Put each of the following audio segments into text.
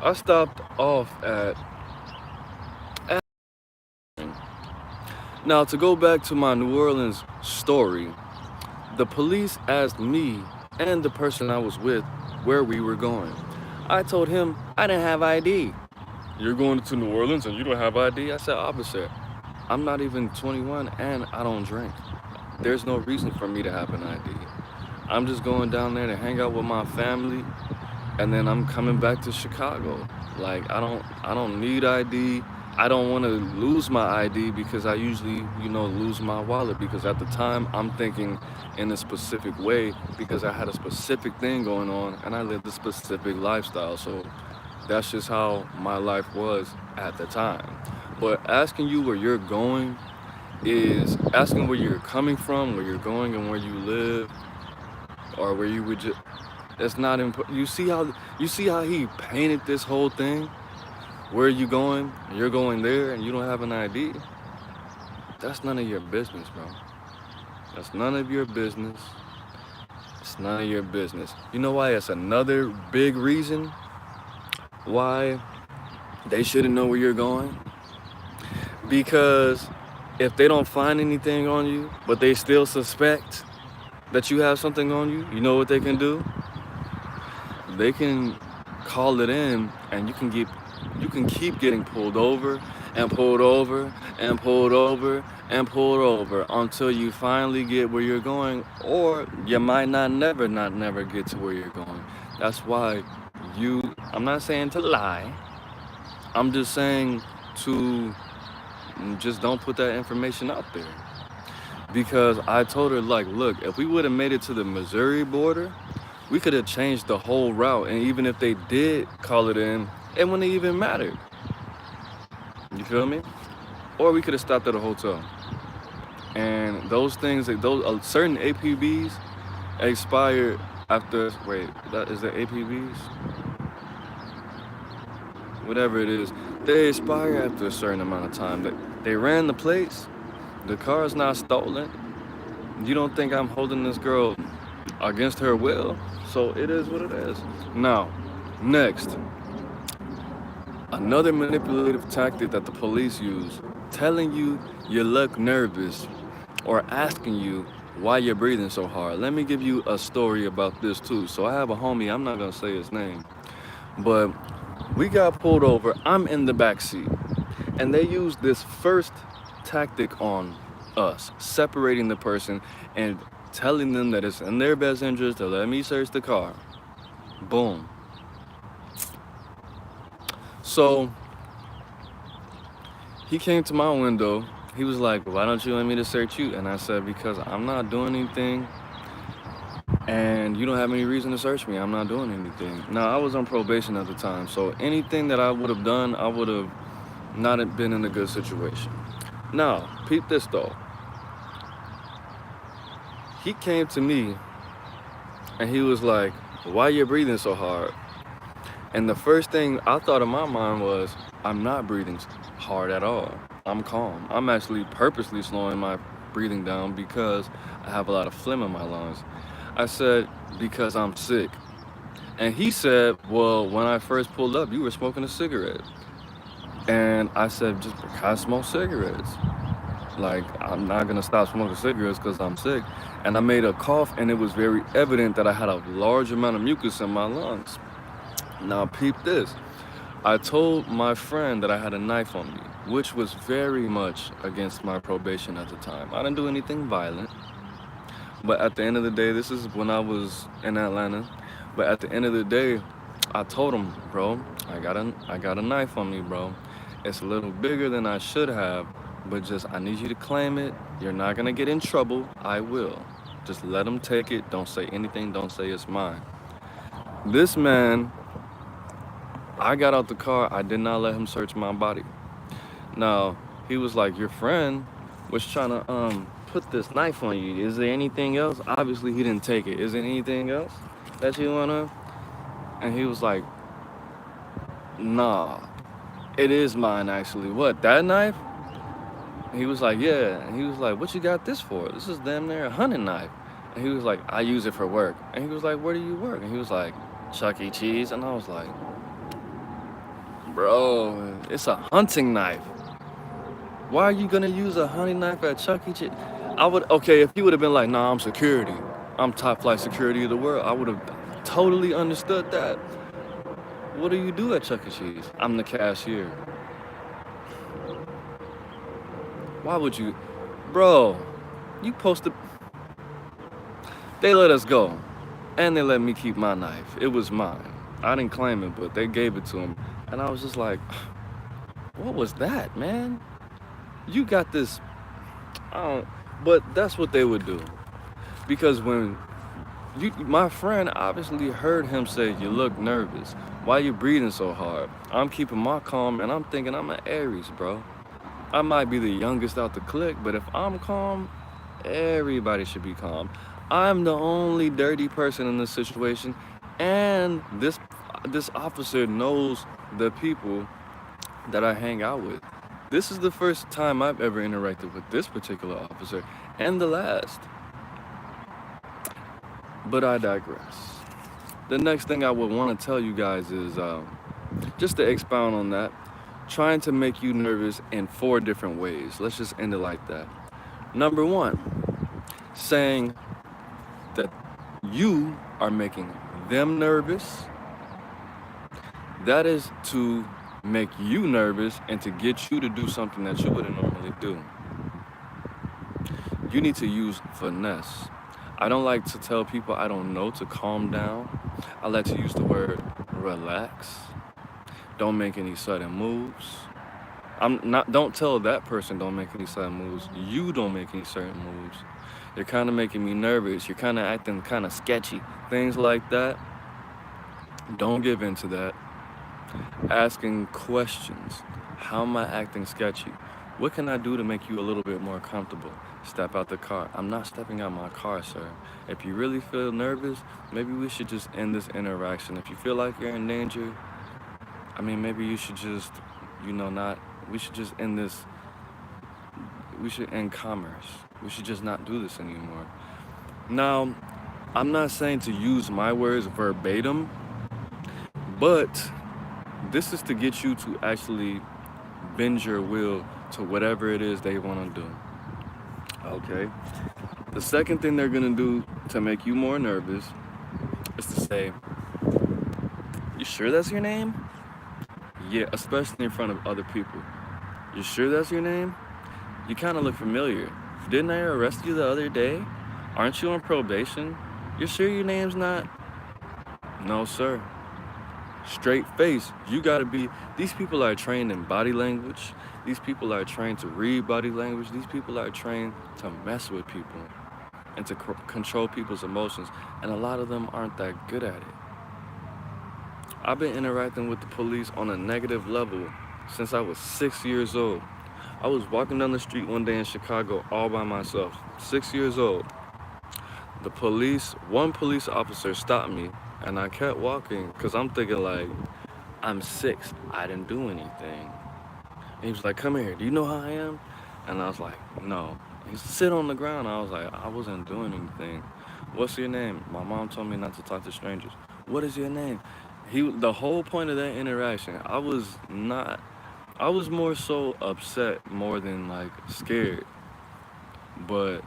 I stopped off at now to go back to my New Orleans story. The police asked me and the person I was with where we were going. I told him I didn't have ID. You're going to New Orleans and you don't have ID? I said, officer, I'm not even 21 and I don't drink. There's no reason for me to have an ID. I'm just going down there to hang out with my family and then I'm coming back to Chicago. Like I don't need ID. I don't want to lose my ID because I usually, lose my wallet because at the time I'm thinking in a specific way because I had a specific thing going on and I lived a specific lifestyle. So that's just how my life was at the time. But asking you where you're going is asking where you're coming from, where you're going, and where you live, or where you would just. That's not important. You see how he painted this whole thing. Where are you going? You're going there, and you don't have an ID. That's none of your business, bro. That's none of your business. It's none of your business. You know why? It's another big reason why they shouldn't know where you're going. Because if they don't find anything on you, but they still suspect that you have something on you, you know what they can do? They can call it in and you can keep getting pulled over and pulled over and pulled over and pulled over until you finally get where you're going, or you might not never get to where you're going. That's why I'm not saying to lie, I'm just saying to just don't put that information out there. Because I told her, like, look, if we would have made it to the Missouri border, we could have changed the whole route. And even if they did call it in, it wouldn't even matter. You feel me? Or we could have stopped at a hotel. And those things, those certain APBs expired after, wait, that is the APBs? Whatever it is, they expire after a certain amount of time. They ran the plates, the car is not stolen. You don't think I'm holding this girl against her will? So it is what it is. Now, next, another manipulative tactic that the police use, telling you you look nervous or asking you why you're breathing so hard. Let me give you a story about this too. So I have a homie, I'm not gonna say his name, but we got pulled over. I'm in the back seat, and they used this first tactic on us, separating the person and telling them that it's in their best interest to let me search the car. Boom. So he came to my window. He was like, why don't you let me to search you? And I said, because I'm not doing anything and you don't have any reason to search me. I'm not doing anything. Now, I was on probation at the time, so anything that I would have done, I would have not been in a good situation. Now, peep this though. He came to me and he was like, why you breathing so hard? And the first thing I thought in my mind was, I'm not breathing hard at all. I'm calm. I'm actually purposely slowing my breathing down because I have a lot of phlegm in my lungs. I said, because I'm sick. And he said, well, when I first pulled up, you were smoking a cigarette. And I said, just because I smoke cigarettes. Like, I'm not gonna stop smoking cigarettes because I'm sick. And I made a cough, and it was very evident that I had a large amount of mucus in my lungs. Now, peep this. I told my friend that I had a knife on me, which was very much against my probation at the time. I didn't do anything violent, but at the end of the day, this is when I was in Atlanta. But at the end of the day, I told him, bro, I got a knife on me, bro. It's a little bigger than I should have, but just I need you to claim it. You're not gonna get in trouble. I will. Just let him take it. Don't say anything. Don't say it's mine. This man, I got out the car. I did not let him search my body. Now, he was like, your friend was trying to put this knife on you. Is there anything else? Obviously, he didn't take it. Is there anything else that you wanna? And he was like, nah, it is mine actually. What, that knife? And he was like, yeah. And he was like, what you got this for? This is damn near a hunting knife. And he was like, I use it for work. And he was like, where do you work? And he was like, Chuck E. Cheese. And I was like, Bro, it's a hunting knife. Why are you gonna use a hunting knife at Chuck E. Cheese? I would, okay, if he would have been like, nah, I'm security. I'm top flight security of the world. I would have totally understood that. What do you do at Chuck E. Cheese? I'm the cashier. Why would you? Bro, you posted. They let us go. And they let me keep my knife. It was mine. I didn't claim it, but they gave it to him. And I was just like, what was that, man? You got this. I don't. But that's what they would do. Because when my friend obviously heard him say, you look nervous. Why you breathing so hard? I'm keeping my calm and I'm thinking I'm an Aries, bro. I might be the youngest out the clique, but if I'm calm, everybody should be calm. I'm the only dirty person in this situation, and this officer knows the people that I hang out with. This is the first time I've ever interacted with this particular officer, and the last. But I digress. The next thing I would want to tell you guys is just to expound on that, trying to make you nervous in 4 different ways. Let's just end it like that. Number 1, saying that you are making them nervous. That is to make you nervous and to get you to do something that you wouldn't normally do. You need to use finesse. I don't like to tell people I don't know to calm down. I like to use the word relax. Don't make any sudden moves. Don't tell that person don't make any sudden moves. You don't make any certain moves. You're kind of making me nervous. You're kind of acting kind of sketchy. Things like that. Don't give in to that. Asking questions. How am I acting sketchy? What can I do to make you a little bit more comfortable? Step out the car. I'm not stepping out my car, sir. If you really feel nervous, maybe we should just end this interaction. If you feel like you're in danger, I mean, maybe you should just, we should just end this. We should end commerce. We should just not do this anymore. Now, I'm not saying to use my words verbatim, but this is to get you to actually bend your will to whatever it is they want to do. Okay? The second thing they're going to do to make you more nervous is to say, you sure that's your name? Yeah, especially in front of other people. You sure that's your name? You kind of look familiar. Didn't I arrest you the other day? Aren't you on probation? You sure your name's not? No, sir. Straight face. You gotta be. These people are trained in body language. These people are trained to read body language. These people are trained to mess with people and to control people's emotions. And a lot of them aren't that good at it. I've been interacting with the police on a negative level since I was 6 years old. I was walking down the street one day in Chicago all by myself, 6 years old. One police officer stopped me, and I kept walking because I'm thinking like, I'm 6, I didn't do anything. And he was like, come here, do you know how I am? And I was like, no. He said, sit on the ground. I was like, I wasn't doing anything. What's your name? My mom told me not to talk to strangers. What is your name? The whole point of that interaction, I was more so upset more than like scared. But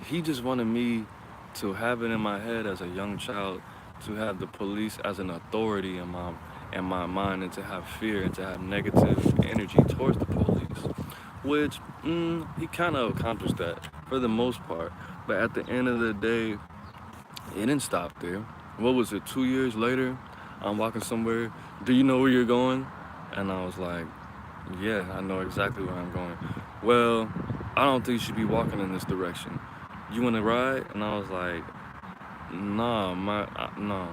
he just wanted me to have it in my head as a young child to have the police as an authority in my mind, and to have fear and to have negative energy towards the police, which he kind of accomplished that for the most part. But at the end of the day, it didn't stop there. What was it, 2 years later, I'm walking somewhere, do you know where you're going? And I was like, yeah, I know exactly where I'm going. Well, I don't think you should be walking in this direction. You want to ride? And I was like, nah, no.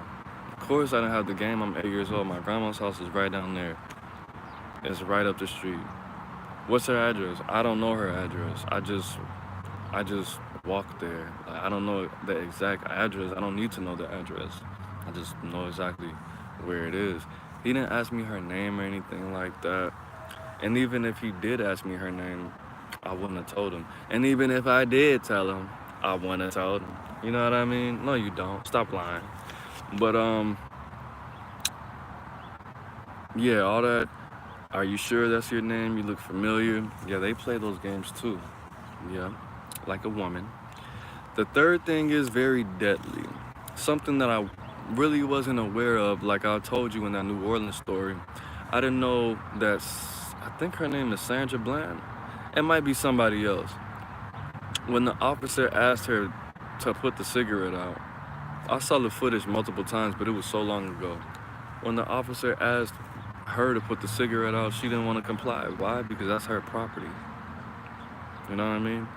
Of course I didn't have the game. I'm 8 years old. My grandma's house is right down there. It's right up the street. What's her address? I don't know her address. I just walked there. Like, I don't know the exact address. I don't need to know the address. I just know exactly where it is. He didn't ask me her name or anything like that. And even if he did ask me her name, I wouldn't have told him. And even if I did tell him, I wouldn't have told him. You know what I mean? No, you don't. Stop lying. But, yeah, all that Are you sure that's your name? You look familiar. Yeah, they play those games too. Yeah, like a woman. The third thing is very deadly. Something that I really wasn't aware of, like I told you in that New Orleans story. I didn't know that, I think her name is Sandra Bland. It might be somebody else. When the officer asked her to put the cigarette out, I saw the footage multiple times, but it was so long ago. When the officer asked her to put the cigarette out, she didn't want to comply. Why? Because that's her property. You know what I mean?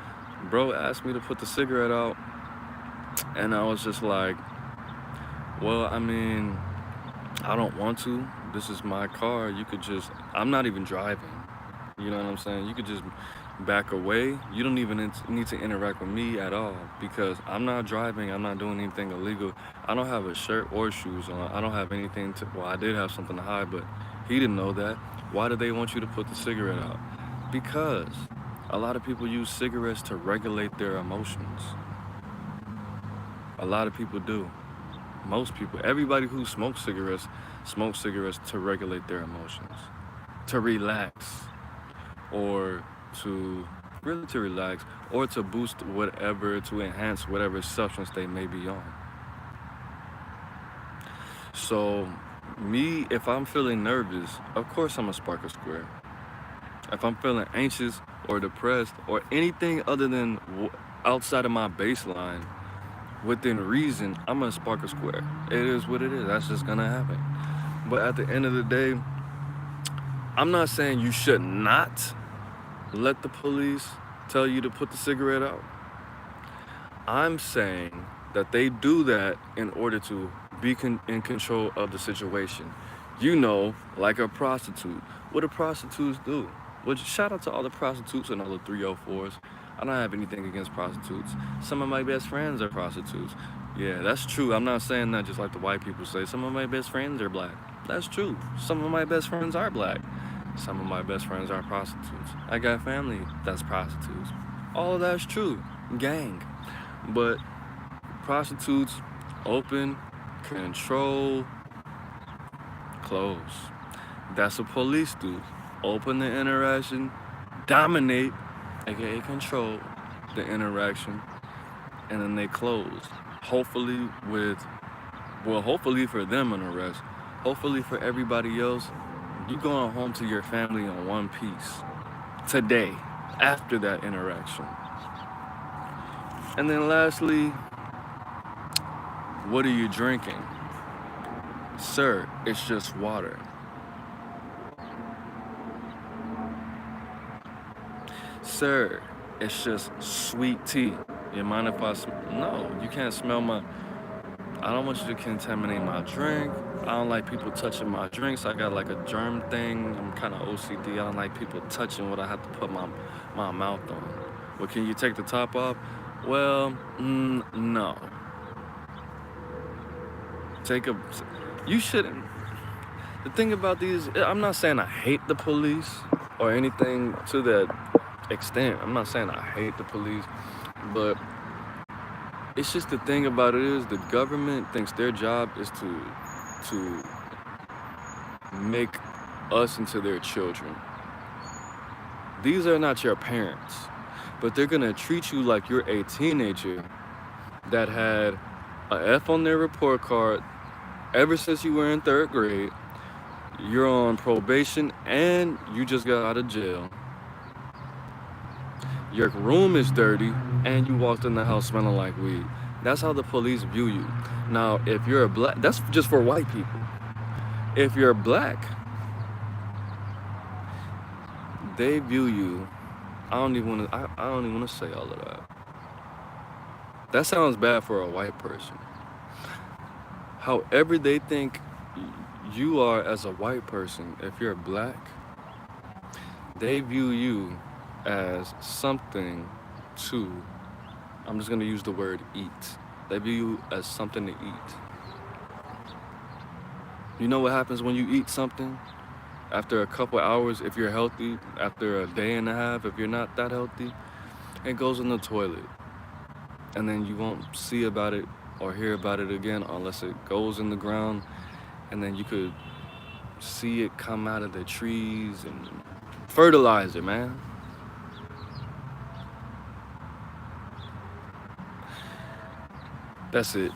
Bro asked me to put the cigarette out, and I was just like, well, I mean, I don't want to. This is my car. You could just, I'm not even driving. You know what I'm saying? You could just back away. You don't even need to interact with me at all because I'm not driving. I'm not doing anything illegal. I don't have a shirt or shoes on. I don't have anything to, well, I did have something to hide, but he didn't know that. Why did they want you to put the cigarette out? Because a lot of people use cigarettes to regulate their emotions. A lot of people do. Most people, everybody who smokes cigarettes to regulate their emotions, to relax, or to really to relax, or to boost whatever, to enhance whatever substance they may be on. So, me, if I'm feeling nervous, of course I'm gonna spark a square. If I'm feeling anxious or depressed or anything other than outside of my baseline, within reason, I'm gonna spark a square. It is what it is. That's just gonna happen. But at the end of the day, I'm not saying you should not let the police tell you to put the cigarette out. I'm saying that they do that in order to be in control of the situation. You know, like a prostitute. What do prostitutes do? Well, shout out to all the prostitutes and all the 304s. I don't have anything against prostitutes. Some of my best friends are prostitutes. Yeah, that's true. I'm not saying that just like the white people say. Some of my best friends are black. That's true. Some of my best friends are black. Some of my best friends are prostitutes. I got family that's prostitutes. All of that's true. Gang. But prostitutes open, control, close. That's what police do. Open the interaction, dominate, aka control the interaction, and then they close. Hopefully hopefully for them an arrest. Hopefully for everybody else, you going home to your family in one piece today after that interaction. And then lastly, what are you drinking? Sir, it's just water. Sir, it's just sweet tea. You mind if I no, you can't smell I don't want you to contaminate my drink. I don't like people touching my drinks. I got like a germ thing. I'm kind of OCD. I don't like people touching what I have to put my mouth on. Well, can you take the top off? Well, no. You shouldn't. The thing about these, I'm not saying I hate the police or anything to that extent. I'm not saying I hate the police, but it's just the thing about it is the government thinks their job is to make us into their children. These are not your parents, but they're gonna treat you like you're a teenager that had a F on their report card ever since you were in 3rd grade. You're on probation and you just got out of jail. Your room is dirty and you walked in the house smelling like weed. That's how the police view you. Now, if you're a black, that's just for white people. If you're black, they view you. I don't even want to say all of that. That sounds bad for a white person. However they think you are as a white person, if you're black, they view you as something to, I'm just gonna use the word eat. They view you as something to eat. You know what happens when you eat something? After a couple hours, if you're healthy, after a day and a half, if you're not that healthy, it goes in the toilet. And then you won't see about it or hear about it again unless it goes in the ground, and then you could see it come out of the trees and fertilizer, man. That's it.